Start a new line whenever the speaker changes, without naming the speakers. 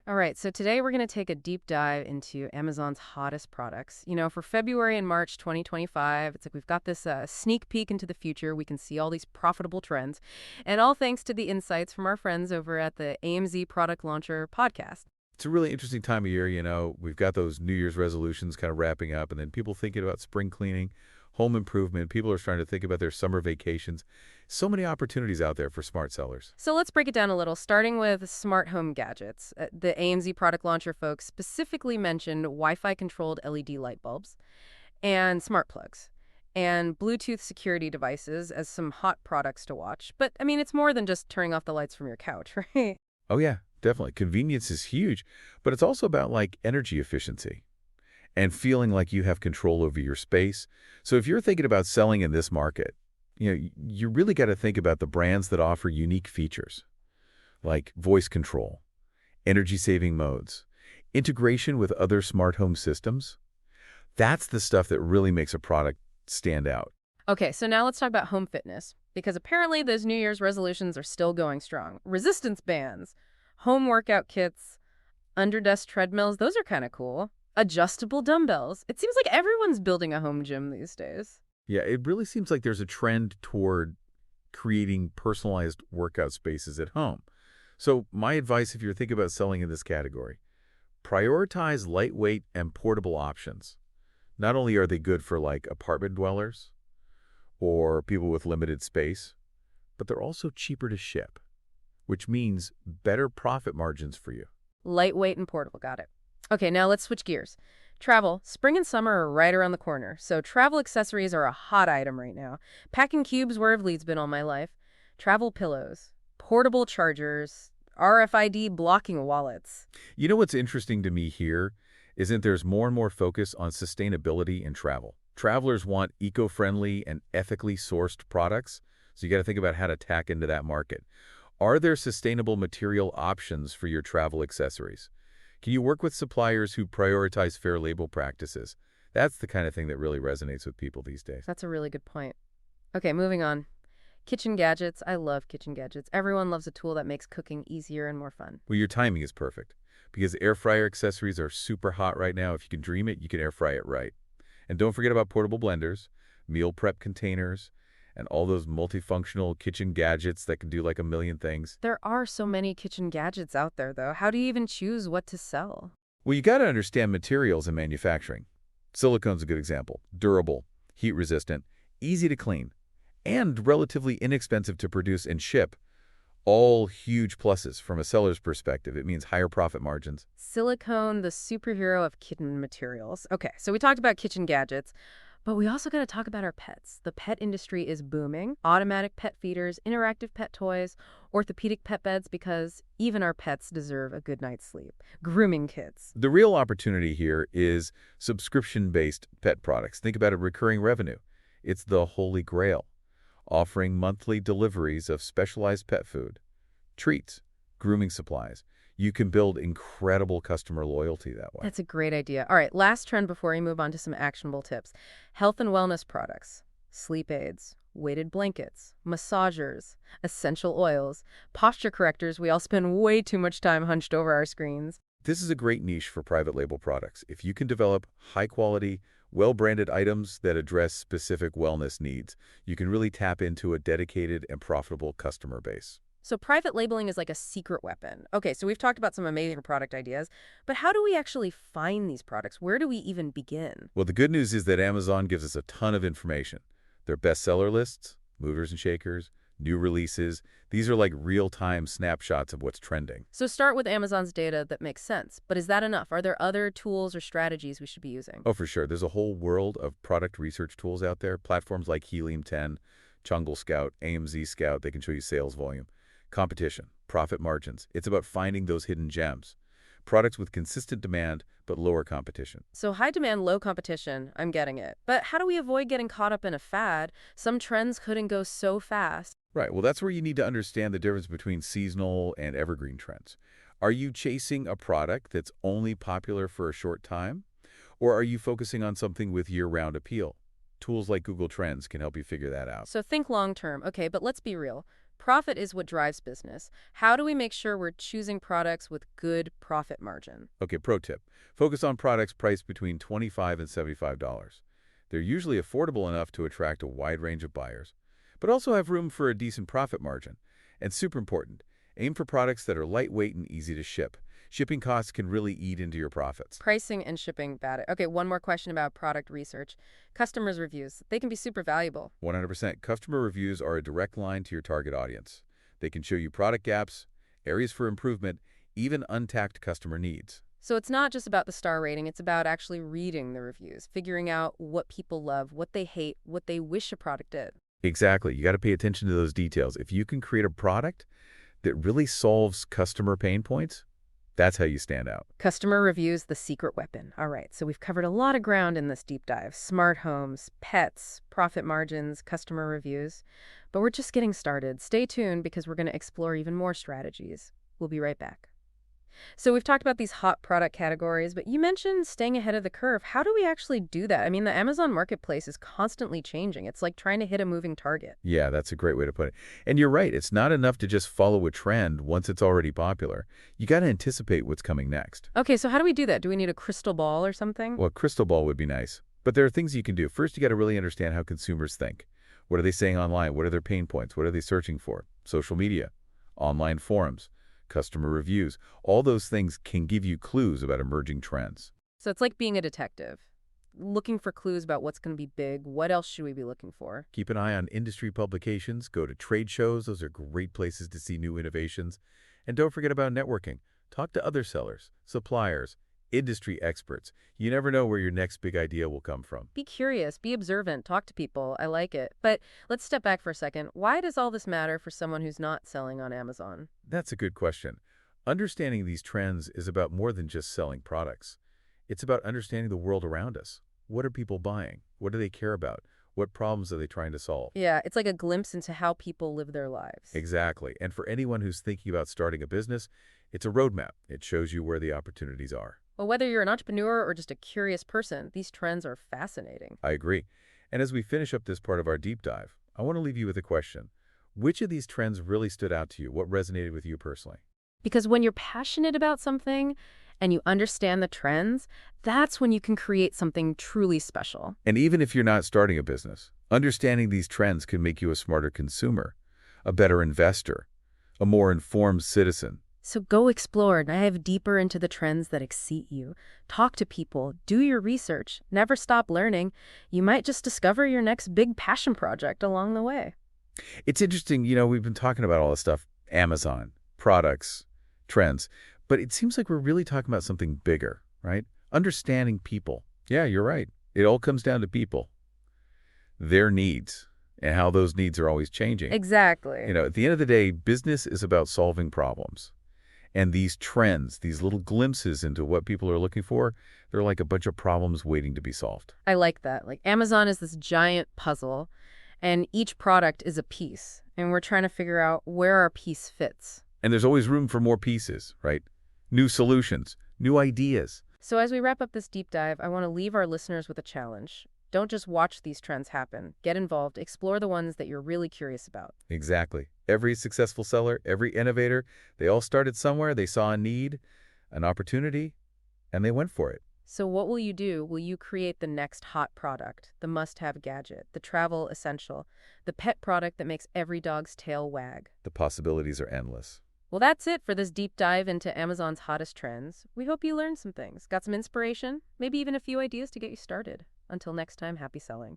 All right, so today we're going to take a deep dive into Amazon's hottest products. For February and March 2025, it's like we've got this sneak peek into the future. We can see all these profitable trends, and all thanks to the insights from our friends over at the AMZ Product Launcher podcast.
It's a really interesting time of year. We've got those New Year's resolutions kind of wrapping up, and then people thinking about spring cleaning, home improvement. People are starting to think about their summer vacations. So many opportunities out there for smart sellers.
So let's break it down a little, starting with smart home gadgets. The AMZ Product Launcher folks specifically mentioned Wi-Fi controlled LED light bulbs and smart plugs and Bluetooth security devices as some hot products to watch. But I mean, it's more than just turning off the lights from your couch, right?
Oh, yeah, definitely. Convenience is huge, but it's also about like energy efficiency and feeling like you have control over your space. So if you're thinking about selling in this market, you really got to think about the brands that offer unique features like voice control, energy-saving modes, integration with other smart home systems. That's the stuff that really makes a product stand out.
Okay, so now let's talk about home fitness, because apparently those New Year's resolutions are still going strong. Resistance bands, home workout kits, under-desk treadmills, those are kind of cool. Adjustable dumbbells. It seems like everyone's building a home gym these days.
Yeah, it really seems like there's a trend toward creating personalized workout spaces at home. So my advice if you're thinking about selling in this category, prioritize lightweight and portable options. Not only are they good for like apartment dwellers or people with limited space, but they're also cheaper to ship, which means better profit margins for you.
Lightweight and portable, got it. Okay, now let's switch gears. Travel. Spring and summer are right around the corner, so travel accessories are a hot item right now. Packing cubes where have leads been all my life. Travel pillows, portable chargers, RFID-blocking wallets.
You know what's interesting to me here isn't there's more and more focus on sustainability in travel. Travelers want eco-friendly and ethically sourced products, so you got to think about how to tack into that market. Are there sustainable material options for your travel accessories? Can you work with suppliers who prioritize fair label practices? That's the kind of thing that really resonates with people these days.
That's a really good point. Okay, moving on. Kitchen gadgets. I love kitchen gadgets. Everyone loves a tool that makes cooking easier and more fun.
Well, your timing is perfect because air fryer accessories are super hot right now. If you can dream it, you can air fry it right. And don't forget about portable blenders, meal prep containers, and all those multifunctional kitchen gadgets that can do like a million things.
There are so many kitchen gadgets out there, though. How do you even choose what to sell?
Well, you got to understand materials and manufacturing. Silicone's a good example. Durable, heat-resistant, easy to clean, and relatively inexpensive to produce and ship. All huge pluses from a seller's perspective. It means higher profit margins.
Silicone, the superhero of kitchen materials. Okay, so we talked about kitchen gadgets, but we also got to talk about our pets. The pet industry is booming. Automatic pet feeders, interactive pet toys, orthopedic pet beds, because even our pets deserve a good night's sleep. Grooming kits.
The real opportunity here is subscription-based pet products. Think about a recurring revenue. It's the holy grail, offering monthly deliveries of specialized pet food, treats, grooming supplies. You can build incredible customer loyalty that way.
That's a great idea. All right, last trend before we move on to some actionable tips. Health and wellness products, sleep aids, weighted blankets, massagers, essential oils, posture correctors. We all spend way too much time hunched over our screens.
This is a great niche for private label products. If you can develop high-quality, well-branded items that address specific wellness needs, you can really tap into a dedicated and profitable customer base.
So private labeling is like a secret weapon. Okay, so we've talked about some amazing product ideas, but how do we actually find these products? Where do we even begin?
Well, the good news is that Amazon gives us a ton of information. Their bestseller lists, movers and shakers, new releases, these are like real-time snapshots of what's trending.
So start with Amazon's data that makes sense. But is that enough? Are there other tools or strategies we should be using?
Oh, for sure. There's a whole world of product research tools out there. Platforms like Helium 10, Jungle Scout, AMZ Scout, they can show you sales volume. Competition, profit margins. It's about finding those hidden gems. Products with consistent demand, but lower competition.
So high demand, low competition, I'm getting it. But how do we avoid getting caught up in a fad? Some trends couldn't go so fast.
Right. Well, that's where you need to understand the difference between seasonal and evergreen trends. Are you chasing a product that's only popular for a short time? Or are you focusing on something with year-round appeal? Tools like Google Trends can help you figure that out.
So think long term. Okay, but let's be real. Profit is what drives business. How do we make sure we're choosing products with good profit margin?
Okay, pro tip. Focus on products priced between $25 and $75. They're usually affordable enough to attract a wide range of buyers, but also have room for a decent profit margin. And super important, aim for products that are lightweight and easy to ship. Shipping costs can really eat into your profits.
Pricing and shipping bad. Okay, one more question about product research. Customers' reviews. They can be super valuable.
100%. Customer reviews are a direct line to your target audience. They can show you product gaps, areas for improvement, even untapped customer needs.
So it's not just about the star rating, it's about actually reading the reviews, figuring out what people love, what they hate, what they wish a product did.
Exactly. You got to pay attention to those details. If you can create a product that really solves customer pain points, that's how you stand out.
Customer reviews, the secret weapon. All right, so we've covered a lot of ground in this deep dive. Smart homes, pets, profit margins, customer reviews. But we're just getting started. Stay tuned because we're going to explore even more strategies. We'll be right back. So we've talked about these hot product categories, but you mentioned staying ahead of the curve. How do we actually do that? I mean, the Amazon marketplace is constantly changing. It's like trying to hit a moving target.
Yeah, that's a great way to put it. And you're right. It's not enough to just follow a trend once it's already popular. You got to anticipate what's coming next.
Okay, so how do we do that? Do we need a crystal ball or something?
Well, a crystal ball would be nice. But there are things you can do. First, you got to really understand how consumers think. What are they saying online? What are their pain points? What are they searching for? Social media, online forums, customer reviews. All those things can give you clues about emerging trends.
So it's like being a detective, looking for clues about what's going to be big. What else should we be looking for?
Keep an eye on industry publications. Go to trade shows. Those are great places to see new innovations. And don't forget about networking. Talk to other sellers, suppliers, industry experts. You never know where your next big idea will come from.
Be curious, be observant, talk to people. I like it. But let's step back for a second. Why does all this matter for someone who's not selling on Amazon?
That's a good question. Understanding these trends is about more than just selling products. It's about understanding the world around us. What are people buying? What do they care about? What problems are they trying to solve?
Yeah, it's like a glimpse into how people live their lives.
Exactly. And for anyone who's thinking about starting a business, it's a roadmap. It shows you where the opportunities are.
Well, whether you're an entrepreneur or just a curious person, these trends are fascinating.
I agree. And as we finish up this part of our deep dive, I want to leave you with a question. Which of these trends really stood out to you? What resonated with you personally?
Because when you're passionate about something and you understand the trends, that's when you can create something truly special.
And even if you're not starting a business, understanding these trends can make you a smarter consumer, a better investor, a more informed citizen.
So go explore, dive deeper into the trends that excite you. Talk to people, do your research, never stop learning. You might just discover your next big passion project along the way.
It's interesting, we've been talking about all this stuff, Amazon, products, trends, but it seems like we're really talking about something bigger, right? Understanding people. Yeah, you're right. It all comes down to people, their needs, and how those needs are always changing.
Exactly.
At the end of the day, business is about solving problems. And these trends, these little glimpses into what people are looking for, they're like a bunch of problems waiting to be solved.
I like that. Like Amazon is this giant puzzle, and each product is a piece. And we're trying to figure out where our piece fits.
And there's always room for more pieces, right? New solutions, new ideas.
So as we wrap up this deep dive, I want to leave our listeners with a challenge. Don't just watch these trends happen. Get involved. Explore the ones that you're really curious about.
Exactly. Every successful seller, every innovator, they all started somewhere. They saw a need, an opportunity, and they went for it.
So what will you do? Will you create the next hot product, the must-have gadget, the travel essential, the pet product that makes every dog's tail wag?
The possibilities are endless.
Well, that's it for this deep dive into Amazon's hottest trends. We hope you learned some things, got some inspiration, maybe even a few ideas to get you started. Until next time, happy selling.